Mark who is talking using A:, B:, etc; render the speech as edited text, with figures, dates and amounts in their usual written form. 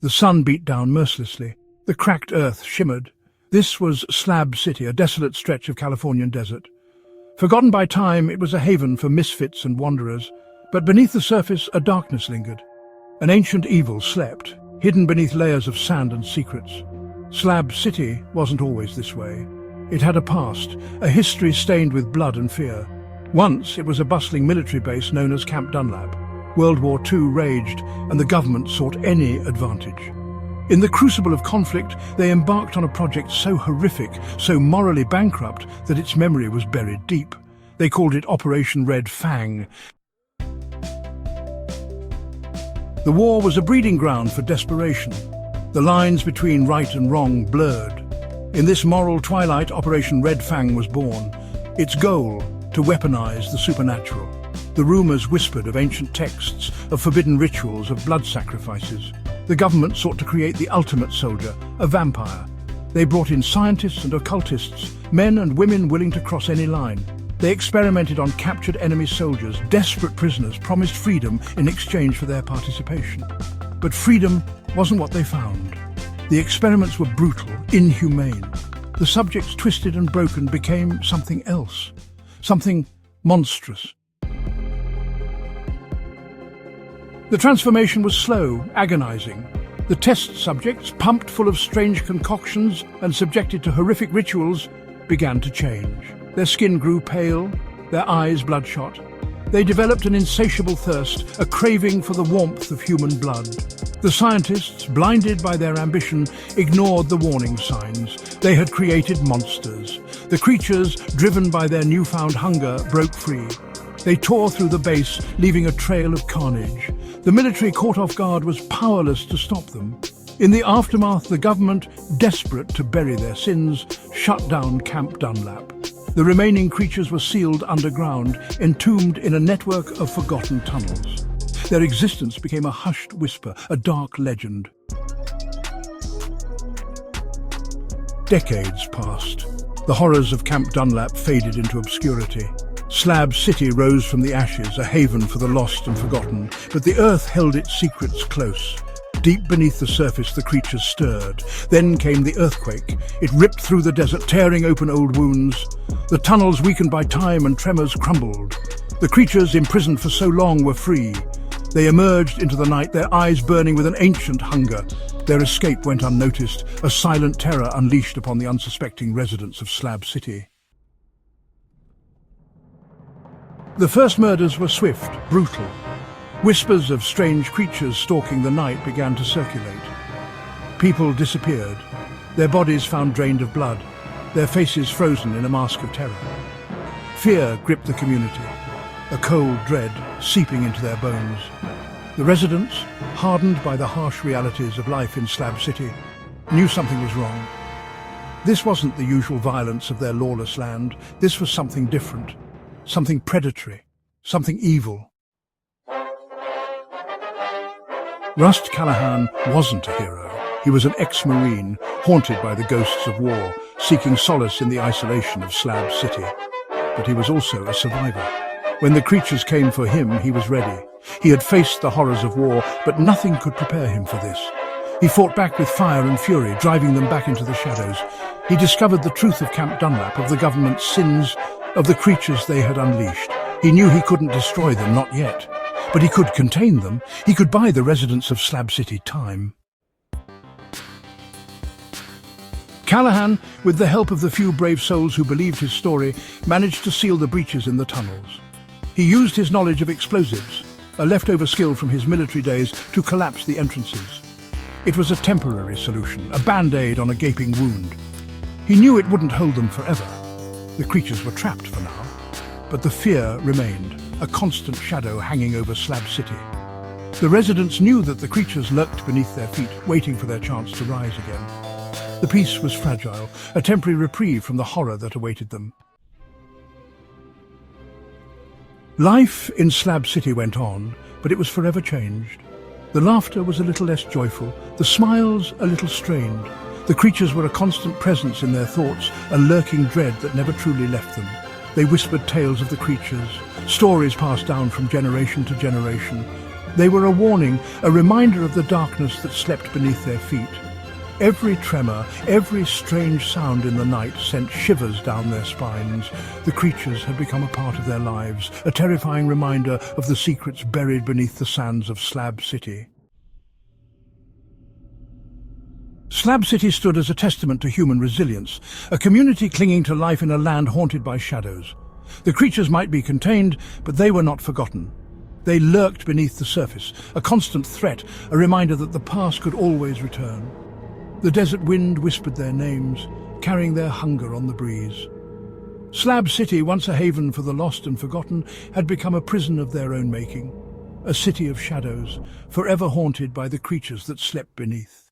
A: The sun beat down mercilessly. The cracked earth shimmered. This was Slab City, a desolate stretch of Californian desert. Forgotten by time, it was a haven for misfits and wanderers, but beneath the surface a darkness lingered. An ancient evil slept, hidden beneath layers of sand and secrets. Slab City wasn't always this way. It had a past, a history stained with blood and fear. Once it was a bustling military base known as Camp Dunlap. World War II raged, and the government sought any advantage. In the crucible of conflict, they embarked on a project so horrific, so morally bankrupt, that its memory was buried deep. They called it Operation Red Fang. The war was a breeding ground for desperation. The lines between right and wrong blurred. In this moral twilight, Operation Red Fang was born. Its goal, to weaponize the supernatural. The rumors whispered of ancient texts, of forbidden rituals, of blood sacrifices. The government sought to create the ultimate soldier, a vampire. They brought in scientists and occultists, men and women willing to cross any line. They experimented on captured enemy soldiers, desperate prisoners promised freedom in exchange for their participation. But freedom wasn't what they found. The experiments were brutal, inhumane. The subjects, twisted and broken, became something else, something monstrous. The transformation was slow, agonizing. The test subjects, pumped full of strange concoctions and subjected to horrific rituals, began to change. Their skin grew pale, their eyes bloodshot. They developed an insatiable thirst, a craving for the warmth of human blood. The scientists, blinded by their ambition, ignored the warning signs. They had created monsters. The creatures, driven by their newfound hunger, broke free. They tore through the base, leaving a trail of carnage. The military, caught off guard, was powerless to stop them. In the aftermath, the government, desperate to bury their sins, shut down Camp Dunlap. The remaining creatures were sealed underground, entombed in a network of forgotten tunnels. Their existence became a hushed whisper, a dark legend. Decades passed. The horrors of Camp Dunlap faded into obscurity. Slab City rose from the ashes, a haven for the lost and forgotten, but the earth held its secrets close. Deep beneath the surface, the creatures stirred. Then came the earthquake. It ripped through the desert, tearing open old wounds. The tunnels, weakened by time and tremors, crumbled. The creatures, imprisoned for so long, were free. They emerged into the night, their eyes burning with an ancient hunger. Their escape went unnoticed, a silent terror unleashed upon the unsuspecting residents of Slab City. The first murders were swift, brutal. Whispers of strange creatures stalking the night began to circulate. People disappeared, their bodies found drained of blood, their faces frozen in a mask of terror. Fear gripped the community, a cold dread seeping into their bones. The residents, hardened by the harsh realities of life in Slab City, knew something was wrong. This wasn't the usual violence of their lawless land. This was something different, something predatory, something evil. Rust Callahan wasn't a hero. He was an ex-Marine, haunted by the ghosts of war, seeking solace in the isolation of Slab City. But he was also a survivor. When the creatures came for him, he was ready. He had faced the horrors of war, but nothing could prepare him for this. He fought back with fire and fury, driving them back into the shadows. He discovered the truth of Camp Dunlap, of the government's sins, of the creatures they had unleashed. He knew he couldn't destroy them, not yet. But he could contain them. He could buy the residents of Slab City time. Callahan, with the help of the few brave souls who believed his story, managed to seal the breaches in the tunnels. He used his knowledge of explosives, a leftover skill from his military days, to collapse the entrances. It was a temporary solution, a band-aid on a gaping wound. He knew it wouldn't hold them forever. The creatures were trapped for now, but the fear remained, a constant shadow hanging over Slab City. The residents knew that the creatures lurked beneath their feet, waiting for their chance to rise again. The peace was fragile, a temporary reprieve from the horror that awaited them. Life in Slab City went on, but it was forever changed. The laughter was a little less joyful, the smiles a little strained. The creatures were a constant presence in their thoughts, a lurking dread that never truly left them. They whispered tales of the creatures, stories passed down from generation to generation. They were a warning, a reminder of the darkness that slept beneath their feet. Every tremor, every strange sound in the night sent shivers down their spines. The creatures had become a part of their lives, a terrifying reminder of the secrets buried beneath the sands of Slab City. Slab City stood as a testament to human resilience, a community clinging to life in a land haunted by shadows. The creatures might be contained, but they were not forgotten. They lurked beneath the surface, a constant threat, a reminder that the past could always return. The desert wind whispered their names, carrying their hunger on the breeze. Slab City, once a haven for the lost and forgotten, had become a prison of their own making, a city of shadows, forever haunted by the creatures that slept beneath.